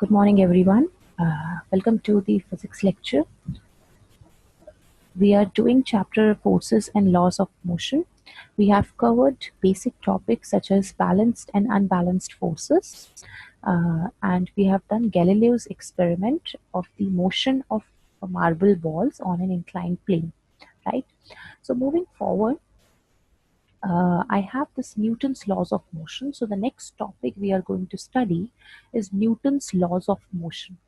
Good morning, everyone. Welcome to the physics lecture. We are doing chapter forces and laws of motion. We have covered basic topics such as balanced and unbalanced forces, and we have done Galileo's experiment of the motion of marble balls on an inclined plane, right? So moving forward, I have this Newton's laws of motion. So the next topic we are going to study is Newton's laws of motion.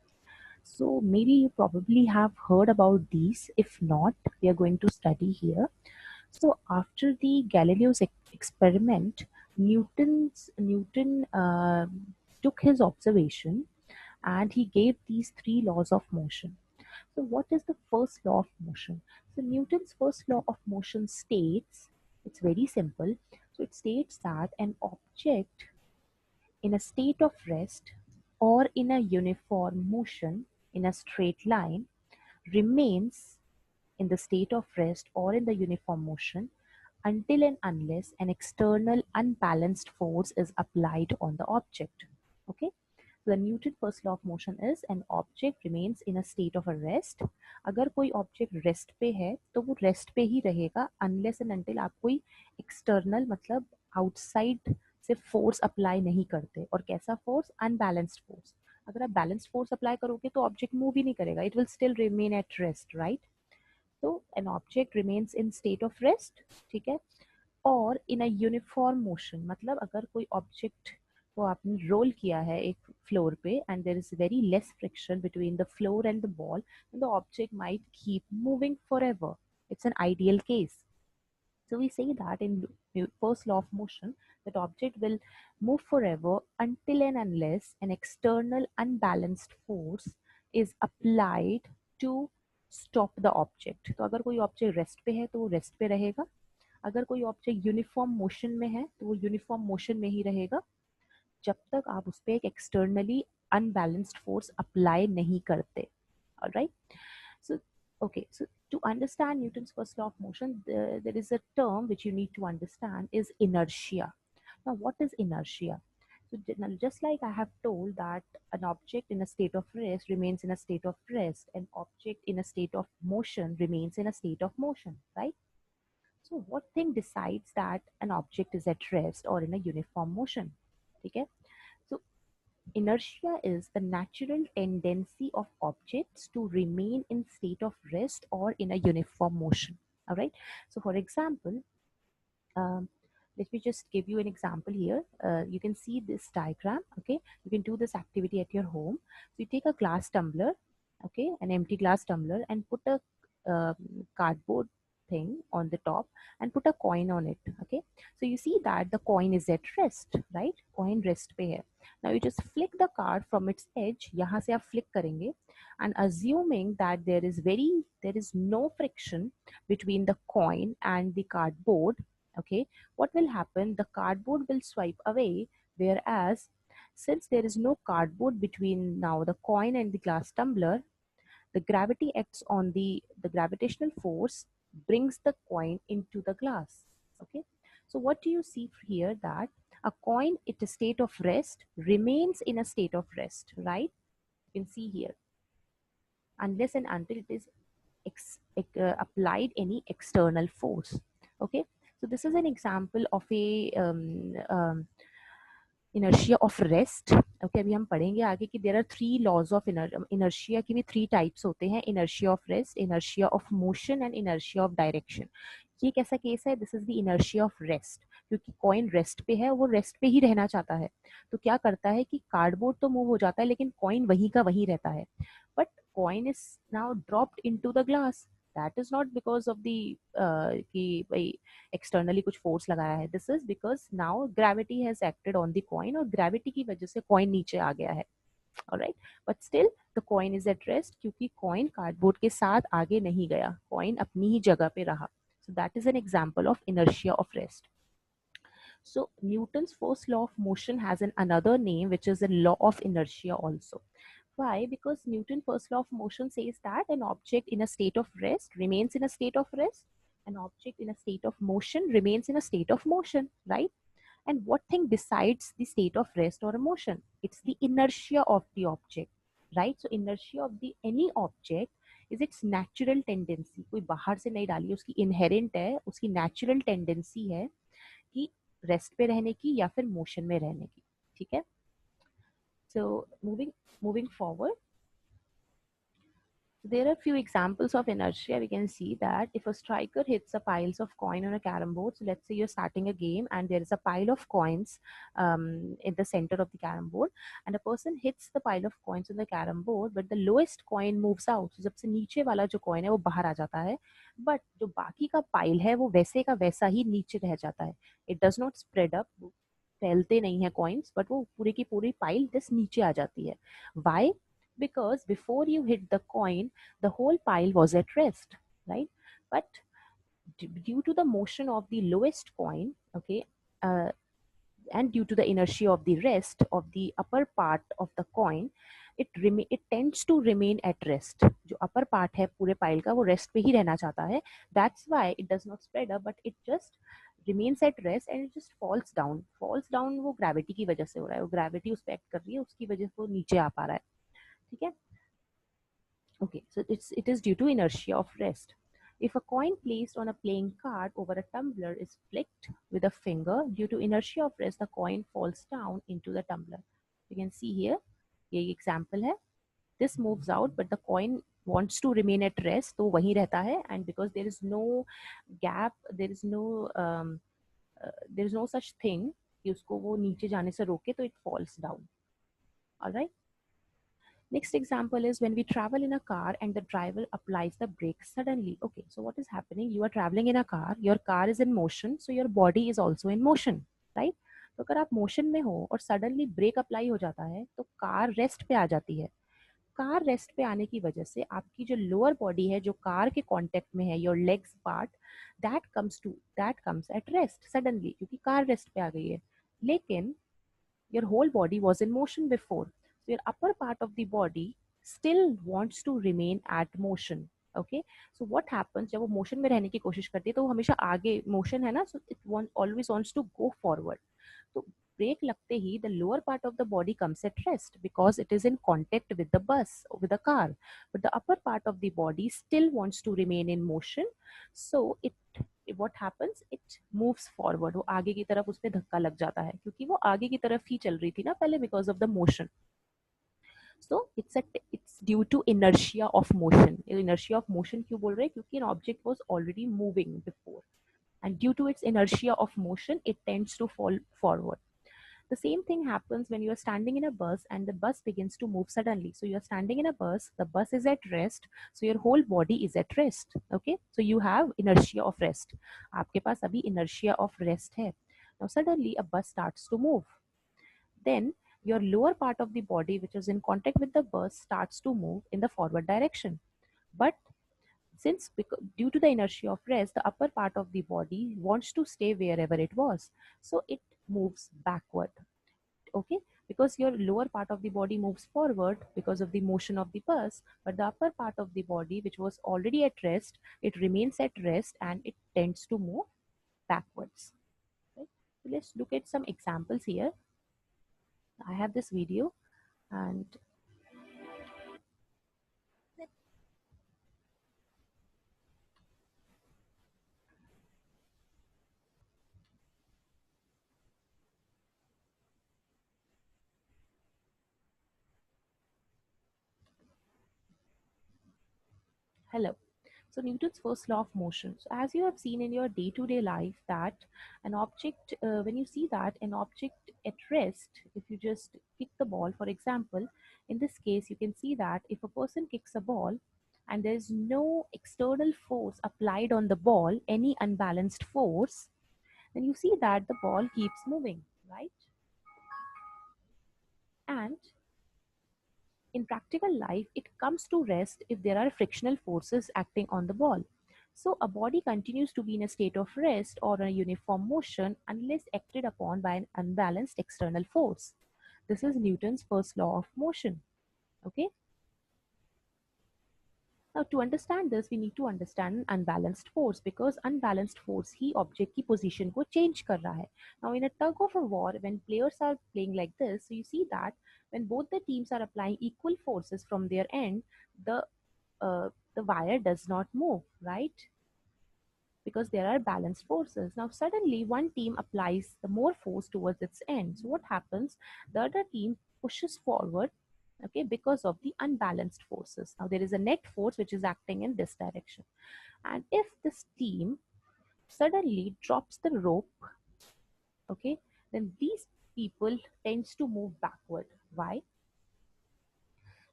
So maybe you probably have heard about these. If not, we are going to study here. So after the Galileo's experiment, Newton took his observation and he gave these three laws of motion. So what is the first law of motion? So Newton's first law of motion states, it's very simple. So it states that an object in a state of rest or in a uniform motion in a straight line remains in the state of rest or in the uniform motion until and unless an external unbalanced force is applied on the object. Okay, so the Newton first law of motion is an object remains in a state of a rest. अगर कोई object rest पे है तो वो rest पे ही रहेगा unless and until आप कोई external मतलब outside से force apply नहीं करते. और कैसा force? Unbalanced force. अगर आप balanced force apply करोगे तो object move ही नहीं करेगा. It will still remain at rest, right? So an object remains in state of rest, ठीक है? और in a uniform motion, मतलब अगर कोई object को आपने roll किया है एक floor पे and there is very less friction between the floor and the ball, then the object might keep moving forever. It's an ideal case. So we say that in first law of motion, that object will move forever until and unless an external unbalanced force is applied to stop the object. तो अगर कोई object rest पे है तो वो rest पे रहेगा. अगर कोई ऑब्जेक्ट यूनिफॉर्म मोशन में है तो वो यूनिफॉर्म मोशन में ही रहेगा जब तक आप उस पर एक एक्सटर्नली अनबैलेंस्ड फोर्स अप्लाई नहीं करते. Alright, so okay, so to understand Newton's first law of motion, there is a term which you need to understand is inertia. Now what is inertia? So just like I have told that an object in a state of rest remains in a state of rest, an object in a state of motion remains in a state of motion, right? So what thing decides that an object is at rest or in a uniform motion? Okay? So inertia is the natural tendency of objects to remain in state of rest or in a uniform motion. All right. So for example, let me just give you an example here. You can see this diagram. Okay. You can do this activity at your home. So you take a glass tumbler, okay, an empty glass tumbler, and put a cardboard thing on the top and put a coin on it. Okay, so you see that the coin is at rest, right? Coin rest पे है. Now you just flick the card from its edge. यहाँ से आप flick करेंगे and assuming that there is no friction between the coin and the cardboard. Okay, what will happen? The cardboard will swipe away, whereas since there is no cardboard between now the coin and the glass tumbler, the gravity acts on the gravitational force brings the coin into the glass. Okay, so what do you see here? That a coin at a state of rest remains in a state of rest, right? You can see here unless and until it is applied any external force. Okay, so this is an example of a inertia of rest. Okay, अभी हम पढ़ेंगे आगे कि there are three laws of inertia की भी three types होते हैं: inertia of rest, inertia of motion and inertia of direction. ये कैसा केस है? This is the inertia of rest. क्योंकि कॉइन रेस्ट पे है, वो रेस्ट पे ही रहना चाहता है, तो क्या करता है कि कार्डबोर्ड तो मूव हो जाता है लेकिन कॉइन वहीं का वहीं रहता है. But coin is now dropped into the glass. That is not because of the कि भाई एक्सटर्नली कुछ फोर्स लगाया है. This is because now gravity has acted on the coin और ग्रेविटी की वजह से कॉइन नीचे आ गया है. Alright, but still the coin is at rest क्योंकि कॉइन कार्डबोर्ड के साथ आगे नहीं गया, कॉइन अपनी ही जगह पे रहा. So that is an example of inertia of rest. So Newton's first law of motion has another name, which is a law of inertia also. Why? Because Newton's first law of motion says that an object in a state of rest remains in a state of rest. An object in a state of motion remains in a state of motion, right? And what thing decides the state of rest or motion? It's the inertia of the object, right? So inertia of the any object is its natural tendency. कोई बाहर से नहीं डाली, उसकी inherent है, उसकी natural tendency है कि रेस्ट पे रहने की या फिर मोशन में रहने की. ठीक है. So moving forward, there are few examples of inertia. We can see that if a striker hits a piles of coin on a carom board, so let's say you're starting a game and there is a pile of coins in the center of the carom board, and a person hits the pile of coins on the carom board, but the lowest coin moves out. So सबसे नीचे वाला जो coin है वो बाहर आ जाता है, but जो बाकी का pile है वो वैसे का वैसा ही नीचे रह जाता है. It does not spread up. फैलते नहीं है coins, but वो पूरी की पूरी pile just नीचे आ जाती है. Why? Because before you hit the coin, the whole pile was at rest, right? But due to the motion of the lowest coin, okay, and due to the inertia of the rest of the upper part of the coin, it tends to remain at rest. जो upper part है पूरे pile का वो rest पे ही रहना चाहता है. That's why it does not spread up, but it just remains at rest and it just falls down. Falls down वो gravity की वजह से हो रहा है. वो gravity उस पे act कर रही है, उसकी वजह से वो नीचे आ पा रहा है. ठीक है. Okay, so it is due to inertia of rest. If a coin placed on a playing card over a tumbler is flicked with a finger, due to inertia of rest, the coin falls down into the tumbler. You can see here, ये example है. This moves out, but the coin wants to remain at rest, तो वहीं रहता है, and because there is no gap, there is no such thing कि उसको वो नीचे जाने से रोके, तो it falls down. All right. Next example is when we travel in a car and the driver applies the brake suddenly. Okay, so what is happening? You are traveling in a car, your car is in motion, so your body is also in motion, right? तो अगर आप motion में हो और suddenly break apply हो जाता है तो कार रेस्ट पे आ जाती है. कार रेस्ट पे आने की वजह से आपकी जो लोअर बॉडी है जो कार के कांटेक्ट में है, your legs part, that comes at rest suddenly क्योंकि कार रेस्ट पे आ गई है. लेकिन your whole body was in motion before, so your upper part of the body still wants to remain at motion. Okay, so what happens जब वो motion में रहने की कोशिश करती है तो वो हमेशा आगे मोशन है ना, so it always wants to go forward. तो ब्रेक लगते ही the lower part of the body comes at rest because it is in contact with the bus or with the car, but the upper part of the body still wants to remain in motion, so what happens, it moves forward. वो आगे की तरफ उस पे धक्का लग जाता है क्योंकि वो आगे की तरफ ही चल रही थी ना पहले because of the motion. So it's due to inertia of motion. Inertia of motion क्यों बोल रहे हैं? क्योंकि an object was already moving before, and due to its inertia of motion, it tends to fall forward. The same thing happens when you are standing in a bus and the bus begins to move suddenly. So you are standing in a bus, the bus is at rest, so your whole body is at rest. Okay, so you have inertia of rest. आपके पास अभी inertia of rest है. Now suddenly a bus starts to move. Then your lower part of the body, which is in contact with the bus, starts to move in the forward direction. But since due to the inertia of rest, the upper part of the body wants to stay wherever it was, so it moves backward. Okay, because your lower part of the body moves forward because of the motion of the bus, but the upper part of the body, which was already at rest, it remains at rest and it tends to move backwards. Right? So let's look at some examples here. I have this video and hello. So Newton's first law of motion. So as you have seen in your day-to-day life that an object, when you see that an object at rest, if you just kick the ball, for example, in this case, you can see that if a person kicks a ball and there is no external force applied on the ball, any unbalanced force, then you see that the ball keeps moving, right? And in practical life, it comes to rest if there are frictional forces acting on the ball. So a body continues to be in a state of rest or a uniform motion unless acted upon by an unbalanced external force. This is Newton's first law of motion. Okay. Now, to understand this, we need to understand unbalanced force, because unbalanced force he object की position को change कर रहा है. Now, in a tug of a war, when players are playing like this, so you see that when both the teams are applying equal forces from their end, the the wire does not move, right? Because there are balanced forces. Now, suddenly one team applies the more force towards its end. So, what happens? The other team pushes forward, okay, because of the unbalanced forces. Now, there is a net force which is acting in this direction. And if this team suddenly drops the rope, okay, then these people tends to move backward. Why?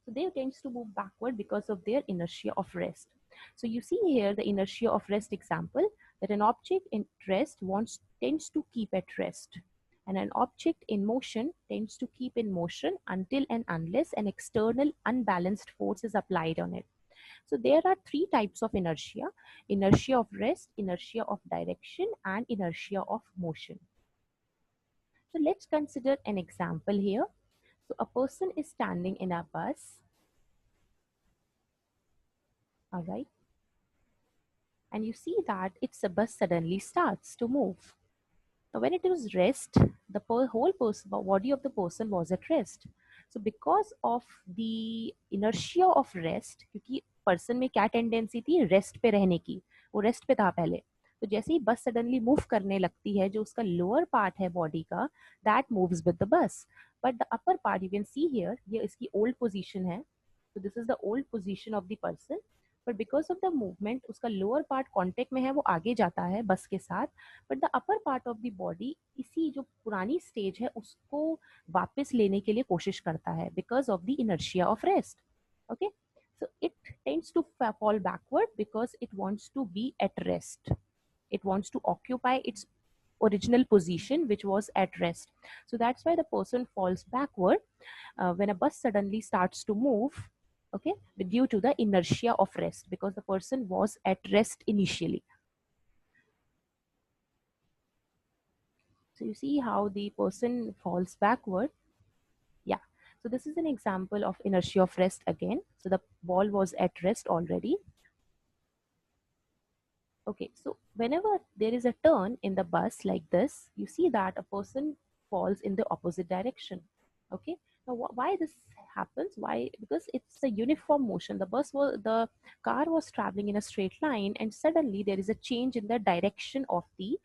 So they tends to move backward because of their inertia of rest. So you see here the inertia of rest example, that an object in rest tends to keep at rest, and an object in motion tends to keep in motion until and unless an external unbalanced force is applied on it. So there are three types of inertia: inertia of rest, inertia of direction, and inertia of motion. So let's consider an example here. So a person is standing in a bus, all right, and you see that its a bus suddenly starts to move. Now, when it was rest, the whole person, body of the person was at rest. So because of the inertia of rest, क्योंकि person में क्या tendency थी rest पे रहने की, वो rest पे था पहले, तो जैसे ही बस सडनली मूव करने लगती है, जो उसका लोअर पार्ट है बॉडी का, that moves with the bus, but the upper part you can see here, ये इसकी ओल्ड पोजीशन है, तो this is the old position of the person, but because of the movement उसका lower part contact में है, वो आगे जाता है बस के साथ, but the upper part of the body इसी जो पुरानी स्टेज है उसको वापस लेने के लिए कोशिश करता है, because of the inertia of rest. Okay, so it tends to fall backward because it wants to be at rest. It wants to occupy its original position which was at rest. So that's why the person falls backward when a bus suddenly starts to move, okay, due to the inertia of rest, because the person was at rest initially. So you see how the person falls backward. Yeah. So this is an example of inertia of rest again. So the ball was at rest already. Okay, so whenever there is a turn in the bus like this, you see that a person falls in the opposite direction. Okay, now why this happens? Why? Because it's a uniform motion. The car was traveling in a straight line, and suddenly there is a change in the direction of the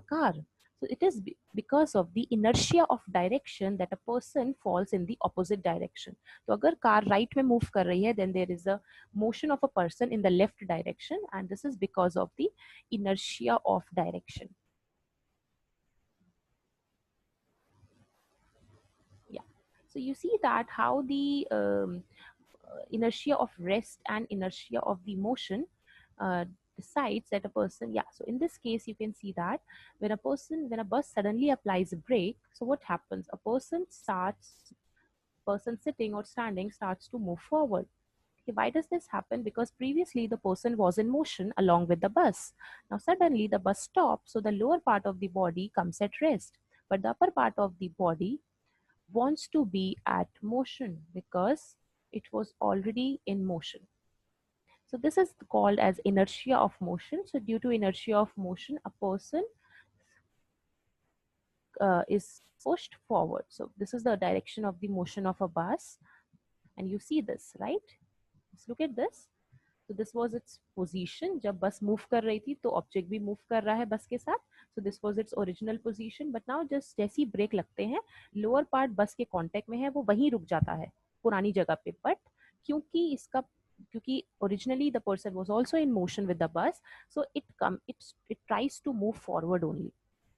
car. So it is because of the inertia of direction that a person falls in the opposite direction. So agar car right में move कर रही है, then there is a motion of a person in the left direction, and this is because of the inertia of direction. Yeah. So you see that how the inertia of rest and inertia of the motion uh, decides that a person, yeah, so in this case you can see that when a bus suddenly applies a brake, so what happens, a person sitting or standing starts to move forward. Okay, why does this happen? Because previously the person was in motion along with the bus. Now suddenly the bus stops, so the lower part of the body comes at rest, but the upper part of the body wants to be at motion because it was already in motion. So this is called as inertia of motion. So due to inertia of motion, a person is pushed forward. So this is the direction of the motion of a bus, and you see this, right? Let's look at this. So this was its position. जब बस move कर रही थी तो object भी move कर रहा है बस के साथ. So this was its original position. But now just जैसी ब्रेक लगते हैं, लोअर पार्ट बस के कांटेक्ट में है, वो वहीं रुक जाता है पुरानी जगह पे. बट क्योंकि originally the person was also in motion with the bus, so it tries to move forward only.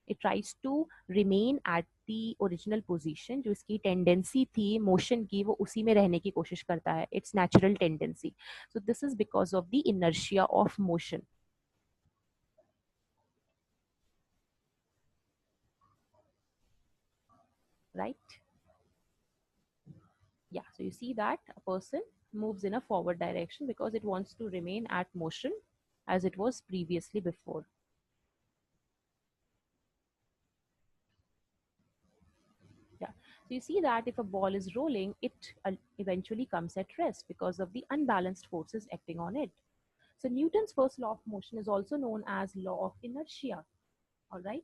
It tries to remain at the original position. जो इसकी टेंडेंसी थी मोशन की, वो उसी में रहने की कोशिश करता है. It's natural tendency. So this is because of the inertia of motion. Right? Yeah. So you see that a person moves in a forward direction because it wants to remain at motion as it was previously before. Yeah. So you see that if a ball is rolling, it eventually comes at rest because of the unbalanced forces acting on it. So Newton's first law of motion is also known as law of inertia. All right.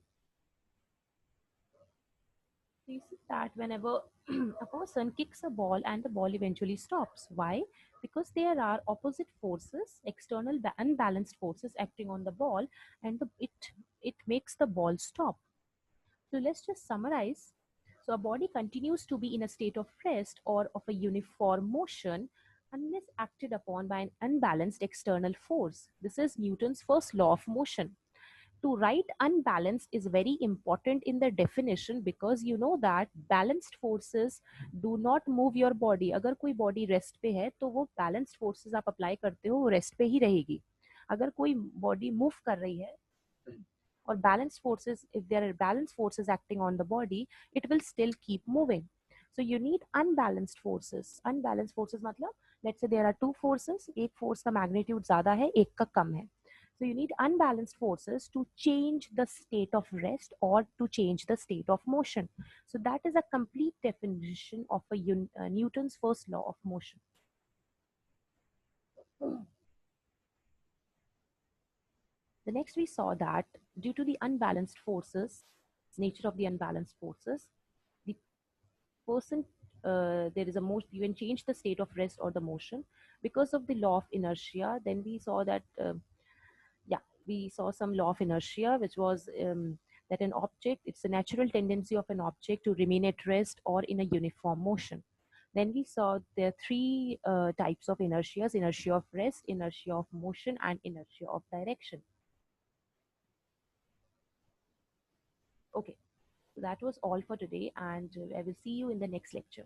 So you see that whenever a person kicks a ball and the ball eventually stops. Why? Because there are opposite forces, external unbalanced forces acting on the ball, and it makes the ball stop. So let's just summarize. So a body continues to be in a state of rest or of a uniform motion unless acted upon by an unbalanced external force. This is Newton's first law of motion. To write unbalanced is very important in the definition because you know that balanced forces do not move your body. अगर कोई body rest पे है तो वो balanced forces आप apply करते हो वो rest पे ही रहेगी. अगर कोई body move कर रही है or balanced forces, if there are balanced forces acting on the body, it will still keep moving. So you need unbalanced forces मतलब let's say there are two forces, एक force का magnitude ज़्यादा है एक का कम है. So you need unbalanced forces to change the state of rest or to change the state of motion. So that is a complete definition of Newton's first law of motion. The next we saw that due to the unbalanced forces, nature of the unbalanced forces, the person there is a motion, you can change the state of rest or the motion because of the law of inertia. Then we saw that yeah, we saw some law of inertia, which was that an object, it's a natural tendency of an object to remain at rest or in a uniform motion. Then we saw there are three types of inertias: inertia of rest, inertia of motion, and inertia of direction. Okay, so that was all for today, and I will see you in the next lecture.